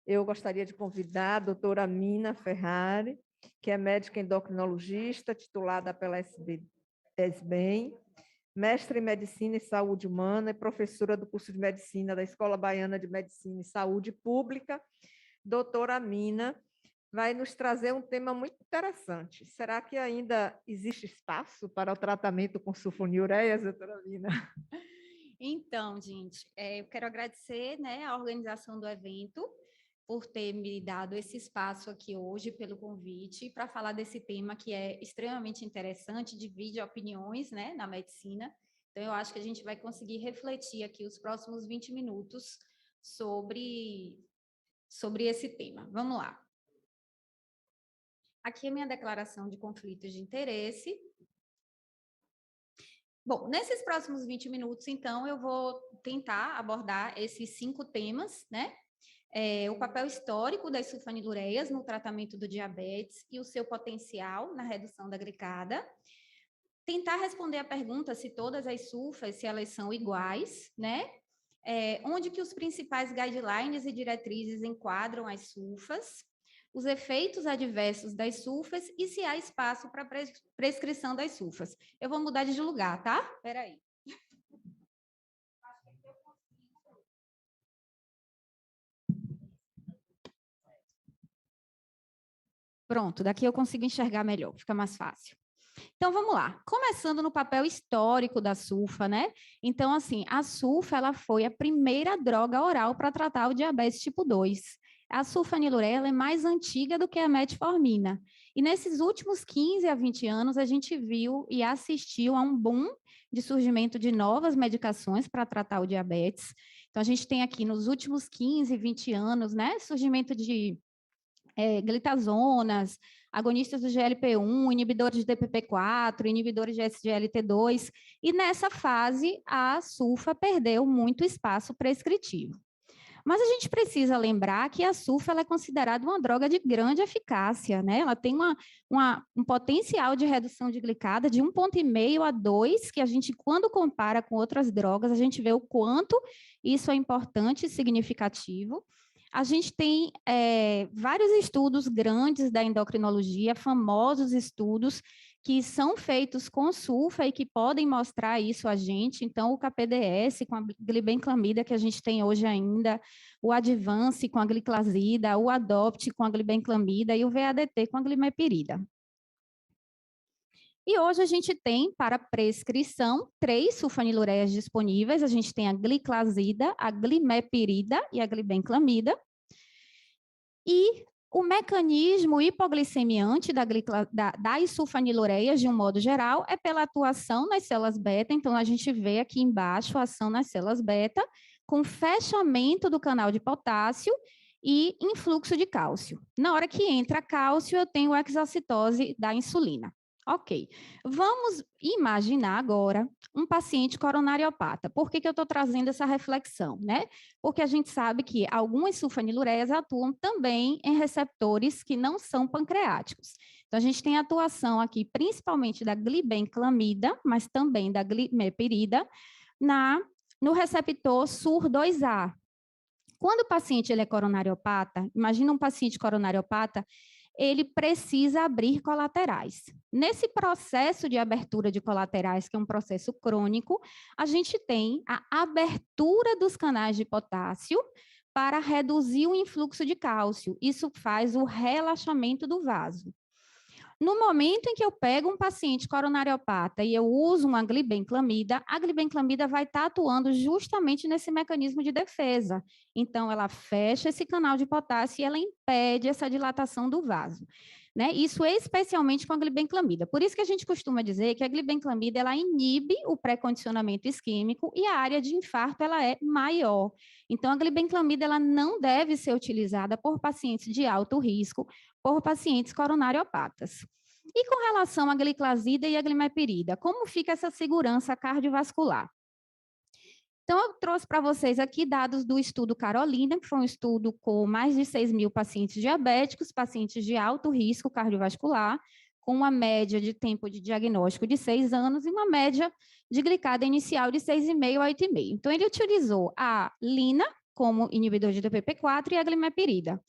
eu gostaria de convidar a doutora Mina Ferrari, que é médica endocrinologista, titulada pela SBEM, mestre em Medicina e Saúde Humana e professora do curso de Medicina da Escola Baiana de Medicina e Saúde Pública. Doutora Mina vai nos trazer um tema muito interessante. Será que ainda existe espaço para o tratamento com sulfonilureias, doutora Mina? Então, gente, eu quero agradecer, né, a organização do evento por ter me dado esse espaço aqui hoje, pelo convite, para falar desse tema que é extremamente interessante, divide opiniões, né, na medicina. Então, eu acho que a gente vai conseguir refletir aqui os próximos 20 minutos sobre esse tema. Vamos lá. Aqui é a minha declaração de conflitos de interesse. Bom, nesses próximos 20 minutos, então, eu vou tentar abordar esses 5 temas, né? O papel histórico das sulfonilureias no tratamento do diabetes e o seu potencial na redução da glicada. Tentar responder a pergunta se todas as sulfas, se elas são iguais, né? Onde que os principais guidelines e diretrizes enquadram as sulfas, os efeitos adversos das sulfas e se há espaço para prescrição das sulfas. Eu vou mudar de lugar, tá? Espera aí. Pronto, daqui eu consigo enxergar melhor, fica mais fácil. Então, vamos lá. Começando no papel histórico da sulfa, né? Então, assim, a sulfa, ela foi a primeira droga oral para tratar o diabetes tipo 2. A sulfonilureia, ela é mais antiga do que a metformina. E nesses últimos 15 a 20 anos, a gente viu e assistiu a um boom de surgimento de novas medicações para tratar o diabetes. Então, a gente tem aqui, nos últimos 15, 20 anos, né, surgimento de glitazonas, agonistas do GLP-1, inibidores de DPP-4, inibidores de SGLT2, e nessa fase a sulfa perdeu muito espaço prescritivo. Mas a gente precisa lembrar que a sulfa ela é considerada uma droga de grande eficácia, né? Ela tem um potencial de redução de glicada de 1,5 a 2, que a gente, quando compara com outras drogas, a gente vê o quanto isso é importante e significativo. A gente tem vários estudos grandes da endocrinologia, famosos estudos que são feitos com sulfa e que podem mostrar isso a gente. Então, o KPDS com a glibenclamida que a gente tem hoje ainda, o Advance com a gliclazida, o Adopt com a glibenclamida e o VADT com a glimepirida. E hoje a gente tem, para prescrição, 3 sulfonilureias disponíveis. A gente tem a gliclazida, a glimepirida e a glibenclamida. E o mecanismo hipoglicemiante das sulfonilureias, de um modo geral, é pela atuação nas células beta. Então, a gente vê aqui embaixo a ação nas células beta, com fechamento do canal de potássio e influxo de cálcio. Na hora que entra cálcio, eu tenho exocitose da insulina. Ok, vamos imaginar agora um paciente coronariopata. Por que eu estou trazendo essa reflexão, né? Porque a gente sabe que algumas sulfonilureias atuam também em receptores que não são pancreáticos. Então, a gente tem atuação aqui, principalmente da glibenclamida, mas também da glimepirida, no receptor SUR2A. Quando o paciente ele é coronariopata, imagina um paciente coronariopata, ele precisa abrir colaterais. Nesse processo de abertura de colaterais, que é um processo crônico, a gente tem a abertura dos canais de potássio para reduzir o influxo de cálcio. Isso faz o relaxamento do vaso. No momento em que eu pego um paciente coronariopata e eu uso uma glibenclamida, a glibenclamida vai estar atuando justamente nesse mecanismo de defesa. Então, ela fecha esse canal de potássio e ela impede essa dilatação do vaso. Né? Isso especialmente com a glibenclamida. Por isso que a gente costuma dizer que a glibenclamida ela inibe o pré-condicionamento isquêmico e a área de infarto ela é maior. Então, a glibenclamida ela não deve ser utilizada por pacientes de alto risco, por pacientes coronariopatas. E com relação à gliclazida e à glimepirida, como fica essa segurança cardiovascular? Então, eu trouxe para vocês aqui dados do estudo Carolina, que foi um estudo com mais de 6.000 pacientes diabéticos, pacientes de alto risco cardiovascular, com uma média de tempo de diagnóstico de 6 anos e uma média de glicada inicial de 6,5 a 8,5. Então, ele utilizou a lina como inibidor de DPP-4, e a glimepirida.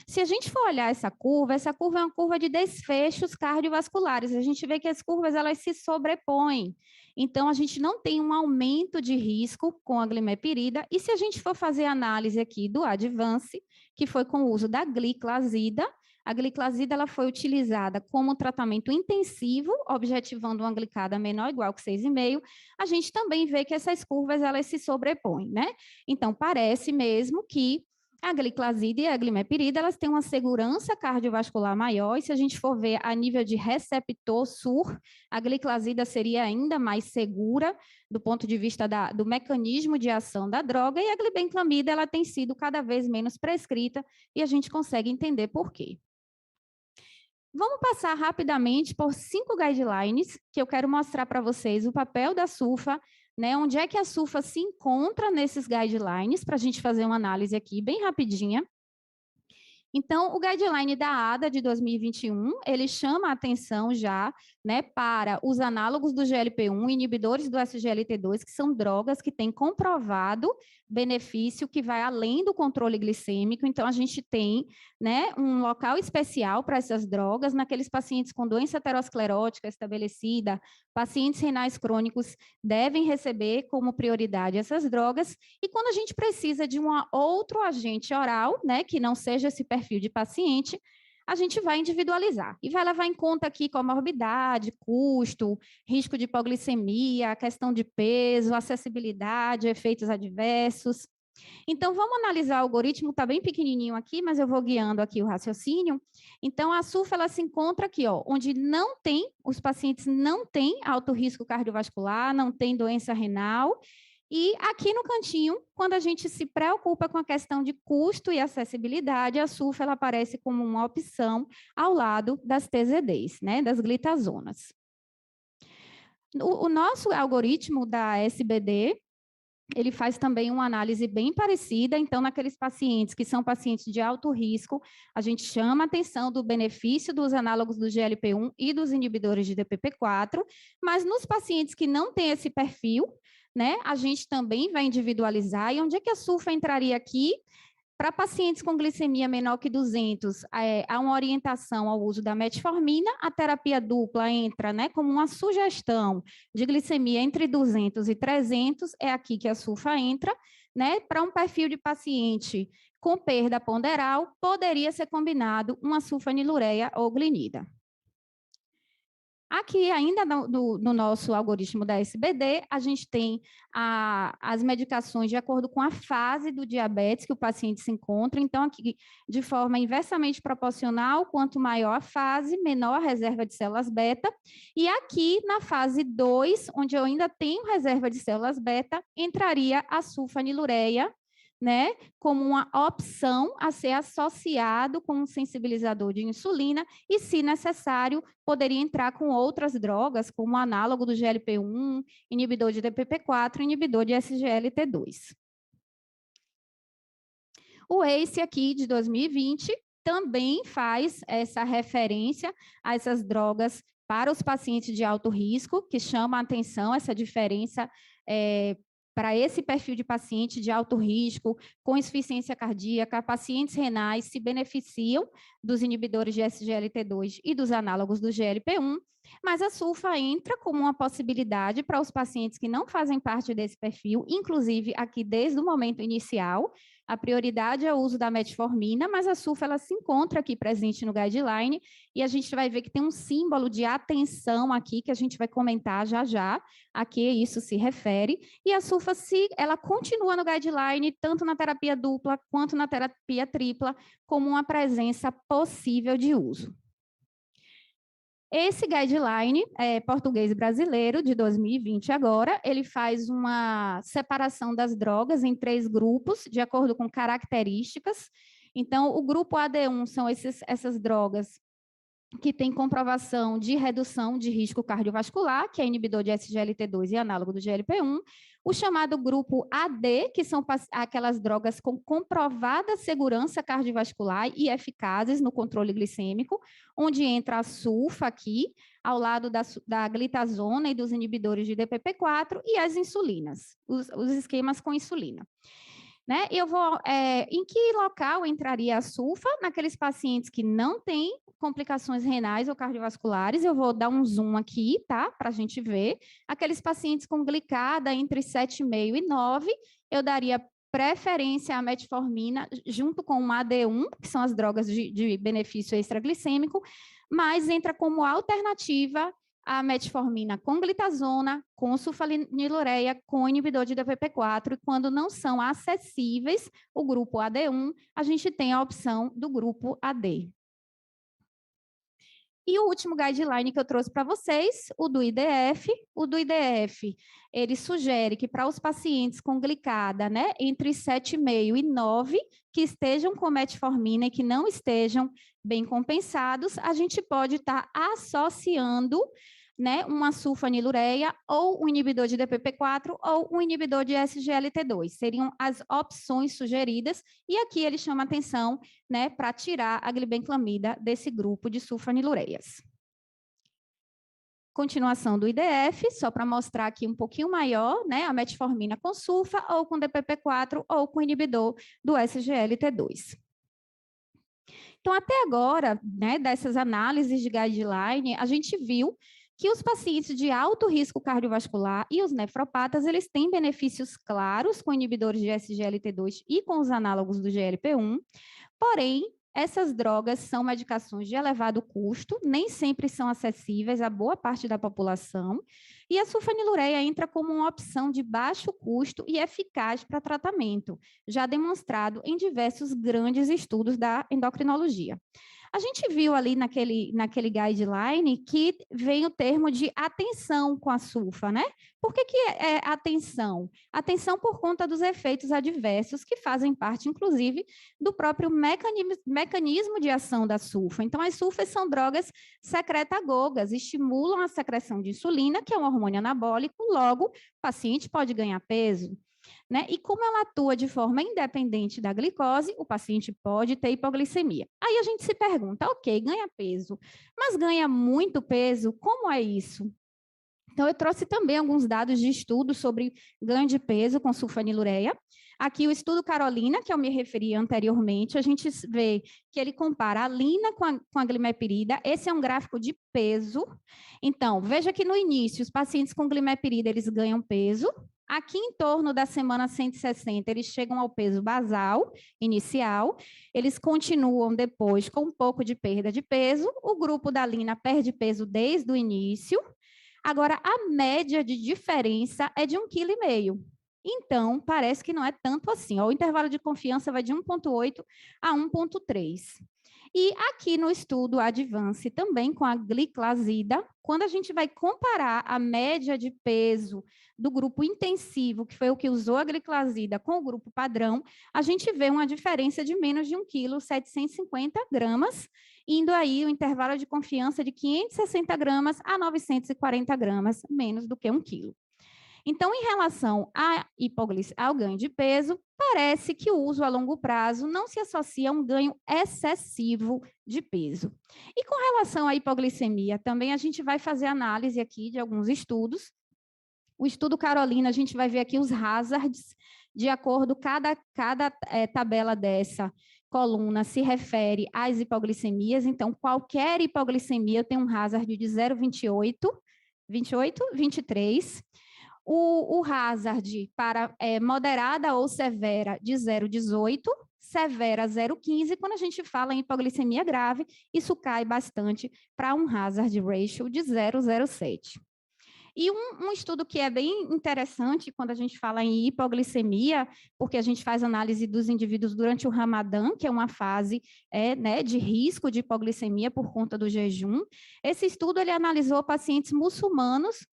Se a gente for olhar essa curva é uma curva de desfechos cardiovasculares. A gente vê que as curvas elas se sobrepõem. Então, a gente não tem um aumento de risco com a glimepirida. E se a gente for fazer análise aqui do Advance, que foi com o uso da gliclazida, a gliclazida ela foi utilizada como tratamento intensivo, objetivando uma glicada menor ou igual que 6,5. A gente também vê que essas curvas elas se sobrepõem, né? Então, parece mesmo que a gliclazida e a glimepirida, elas têm uma segurança cardiovascular maior, e se a gente for ver a nível de receptor SUR, a gliclazida seria ainda mais segura do ponto de vista do mecanismo de ação da droga, e a glibenclamida, ela tem sido cada vez menos prescrita, e a gente consegue entender por quê. Vamos passar rapidamente por 5 guidelines, que eu quero mostrar para vocês o papel da SUFA, né? Onde é que a SUFA se encontra nesses guidelines, para a gente fazer uma análise aqui bem rapidinha. Então, o guideline da ADA de 2021, ele chama a atenção já, né, para os análogos do GLP-1, inibidores do SGLT2, que são drogas que têm comprovado benefício que vai além do controle glicêmico. Então, a gente tem, né, um local especial para essas drogas naqueles pacientes com doença aterosclerótica estabelecida, pacientes renais crônicos devem receber como prioridade essas drogas. E quando a gente precisa de um outro agente oral, né, que não seja esse perfil de paciente, a gente vai individualizar e vai levar em conta aqui comorbidade, custo, risco de hipoglicemia, questão de peso, acessibilidade, efeitos adversos. Então, vamos analisar o algoritmo, está bem pequenininho aqui, mas eu vou guiando aqui o raciocínio. Então, a SUFA, ela se encontra aqui, ó, onde não tem, os pacientes não têm alto risco cardiovascular, não tem doença renal. E aqui no cantinho, quando a gente se preocupa com a questão de custo e acessibilidade, a SUFA ela aparece como uma opção ao lado das TZDs, né, das glitazonas. O nosso algoritmo da SBD, ele faz também uma análise bem parecida. Então, naqueles pacientes que são pacientes de alto risco, a gente chama a atenção do benefício dos análogos do GLP-1 e dos inibidores de DPP-4, mas nos pacientes que não têm esse perfil, né, a gente também vai individualizar. E onde é que a SUFA entraria aqui? Para pacientes com glicemia menor que 200, há uma orientação ao uso da metformina. A terapia dupla entra, né, como uma sugestão de glicemia entre 200 e 300, é aqui que a SUFA entra, né? Para um perfil de paciente com perda ponderal, poderia ser combinado uma sulfanilureia ou glinida. Aqui, ainda no nosso algoritmo da SBD, a gente tem as medicações de acordo com a fase do diabetes que o paciente se encontra. Então, aqui, de forma inversamente proporcional, quanto maior a fase, menor a reserva de células beta. E aqui, na fase 2, onde eu ainda tenho reserva de células beta, entraria a sulfanilureia, né, como uma opção a ser associado com um sensibilizador de insulina, e, se necessário, poderia entrar com outras drogas, como análogo do GLP-1, inibidor de DPP-4, inibidor de SGLT2. O ACE aqui, de 2020, também faz essa referência a essas drogas para os pacientes de alto risco, que chama a atenção essa diferença para esse perfil de paciente de alto risco, com insuficiência cardíaca. Pacientes renais se beneficiam dos inibidores de SGLT2 e dos análogos do GLP-1, mas a SUFA entra como uma possibilidade para os pacientes que não fazem parte desse perfil, inclusive aqui desde o momento inicial. A prioridade é o uso da metformina, mas a SUFA ela se encontra aqui presente no guideline, e a gente vai ver que tem um símbolo de atenção aqui, que a gente vai comentar já já a que isso se refere. E a SUFA ela continua no guideline, tanto na terapia dupla quanto na terapia tripla, como uma presença possível de uso. Esse guideline português e brasileiro, de 2020 agora, ele faz uma separação das drogas em 3 grupos, de acordo com características. Então, o grupo AD1 são essas drogas que têm comprovação de redução de risco cardiovascular, que é inibidor de SGLT2 e análogo do GLP-1. O chamado grupo AD, que são aquelas drogas com comprovada segurança cardiovascular e eficazes no controle glicêmico, onde entra a SUFA aqui, ao lado da glitazona e dos inibidores de DPP-4, e as insulinas, os esquemas com insulina. né? E eu vou, em que local entraria a sulfa? Naqueles pacientes que não têm complicações renais ou cardiovasculares, eu vou dar um zoom aqui, tá? Para a gente ver. Aqueles pacientes com glicada entre 7,5 e 9, eu daria preferência à metformina junto com o AD1, que são as drogas de benefício extraglicêmico, mas entra como alternativa a metformina com glitazona, com sulfanilureia, com inibidor de DPP-4, e quando não são acessíveis o grupo AD1, a gente tem a opção do grupo AD. E o último guideline que eu trouxe para vocês, o do IDF. O do IDF, ele sugere que para os pacientes com glicada, né, entre 7,5 e 9, que estejam com metformina e que não estejam bem compensados, a gente pode estar associando, né, uma sulfanilureia ou um inibidor de DPP-4 ou um inibidor de SGLT2. Seriam as opções sugeridas, e aqui ele chama atenção, né, para tirar a glibenclamida desse grupo de sulfanilureias. Continuação do IDF, só para mostrar aqui um pouquinho maior, né, a metformina com sulfa ou com DPP-4 ou com inibidor do SGLT2. Então, até agora, né, dessas análises de guideline, a gente viu que os pacientes de alto risco cardiovascular e os nefropatas, eles têm benefícios claros com inibidores de SGLT2 e com os análogos do GLP-1, porém, essas drogas são medicações de elevado custo, nem sempre são acessíveis a boa parte da população, e a sulfanilureia entra como uma opção de baixo custo e eficaz para tratamento, já demonstrado em diversos grandes estudos da endocrinologia. A gente viu ali naquele guideline que vem o termo de atenção com a sulfa, né? Por que é atenção? Atenção por conta dos efeitos adversos que fazem parte, inclusive, do próprio mecanismo de ação da sulfa. Então, as sulfas são drogas secretagogas, estimulam a secreção de insulina, que é um hormônio anabólico, logo, o paciente pode ganhar peso. Né? E como ela atua de forma independente da glicose, o paciente pode ter hipoglicemia. Aí a gente se pergunta, ok, ganha peso, mas ganha muito peso? Como é isso? Então, eu trouxe também alguns dados de estudo sobre ganho de peso com sulfanilureia. Aqui o estudo Carolina, que eu me referi anteriormente, a gente vê que ele compara a lina com a glimepirida. Esse é um gráfico de peso. Então, veja que no início, os pacientes com glimepirida, eles ganham peso. Aqui em torno da semana 160, eles chegam ao peso basal, inicial. Eles continuam depois com um pouco de perda de peso. O grupo da lina perde peso desde o início. Agora, a média de diferença é de 1,5 kg. Então, parece que não é tanto assim. O intervalo de confiança vai de 1,8 a 1,3. E aqui no estudo Advance, também com a gliclazida, quando a gente vai comparar a média de peso do grupo intensivo, que foi o que usou a gliclazida, com o grupo padrão, a gente vê uma diferença de menos de 1 kg, 750 gramas, indo aí o intervalo de confiança de 560 gramas a 940 gramas, menos do que 1 kg. Então, em relação ao ganho de peso, parece que o uso a longo prazo não se associa a um ganho excessivo de peso. E com relação à hipoglicemia, também a gente vai fazer análise aqui de alguns estudos. O estudo Carolina, a gente vai ver aqui os hazards, de acordo, cada tabela dessa coluna se refere às hipoglicemias, então qualquer hipoglicemia tem um hazard de 0,28, 23, o hazard para moderada ou severa de 0,18, severa 0,15, quando a gente fala em hipoglicemia grave, isso cai bastante para um hazard ratio de 0,07. E um estudo que é bem interessante quando a gente fala em hipoglicemia, porque a gente faz análise dos indivíduos durante o Ramadã, que é uma fase né, de risco de hipoglicemia por conta do jejum. Esse estudo ele analisou pacientes muçulmanos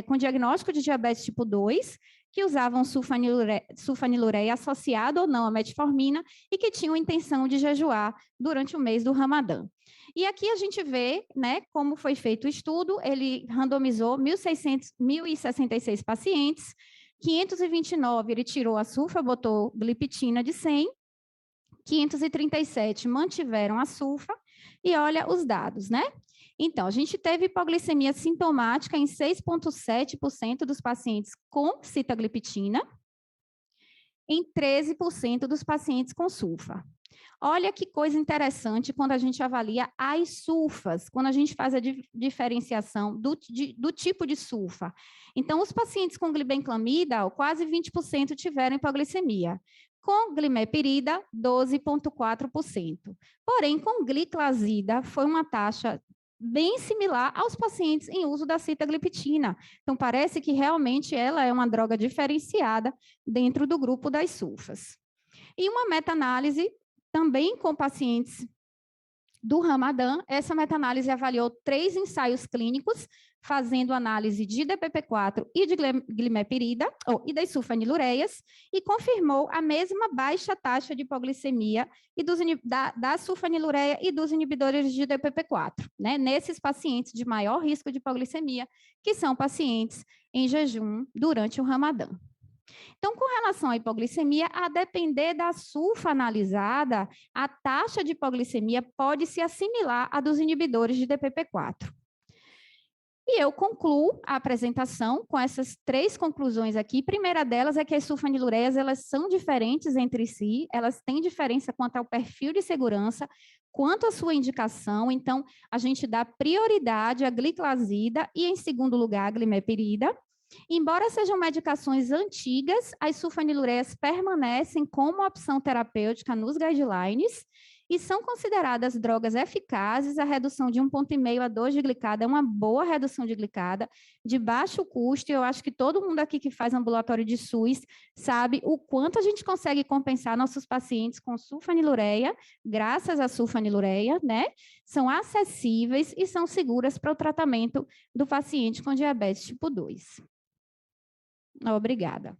com diagnóstico de diabetes tipo 2, que usavam sulfanilureia associada ou não à metformina e que tinham intenção de jejuar durante o mês do Ramadã. E aqui a gente vê, né, como foi feito o estudo, ele randomizou 1.066 pacientes, 529 ele tirou a sulfa, botou gliptina de 100, 537 mantiveram a sulfa, e olha os dados, né? Então, a gente teve hipoglicemia sintomática em 6,7% dos pacientes com sitagliptina, em 13% dos pacientes com sulfa. Olha que coisa interessante quando a gente avalia as sulfas, quando a gente faz a diferenciação do tipo de sulfa. Então, os pacientes com glibenclamida, quase 20% tiveram hipoglicemia. Com glimepirida, 12,4%. Porém, com gliclazida, foi uma taxa bem similar aos pacientes em uso da sitagliptina. Então, parece que realmente ela é uma droga diferenciada dentro do grupo das sulfas. E uma meta-análise também com pacientes do Ramadã, essa meta-análise avaliou 3 ensaios clínicos, fazendo análise de DPP-4 e de glimepirida, e das sulfanilureias, e confirmou a mesma baixa taxa de hipoglicemia da sulfanilureia e dos inibidores de DPP-4, né, nesses pacientes de maior risco de hipoglicemia, que são pacientes em jejum durante o Ramadã. Então, com relação à hipoglicemia, a depender da sulfa analisada, a taxa de hipoglicemia pode se assimilar à dos inibidores de DPP-4. E eu concluo a apresentação com essas 3 conclusões aqui. A primeira delas é que as sulfanilureias, elas são diferentes entre si, elas têm diferença quanto ao perfil de segurança, quanto à sua indicação. Então, a gente dá prioridade à gliclazida e, em segundo lugar, à glimepirida. Embora sejam medicações antigas, as sulfanilureias permanecem como opção terapêutica nos guidelines e são consideradas drogas eficazes. A redução de 1,5 a 2 de glicada é uma boa redução de glicada, de baixo custo, e eu acho que todo mundo aqui que faz ambulatório de SUS sabe o quanto a gente consegue compensar nossos pacientes com sulfanilureia, graças à sulfanilureia, né? São acessíveis e são seguras para o tratamento do paciente com diabetes tipo 2. Obrigada.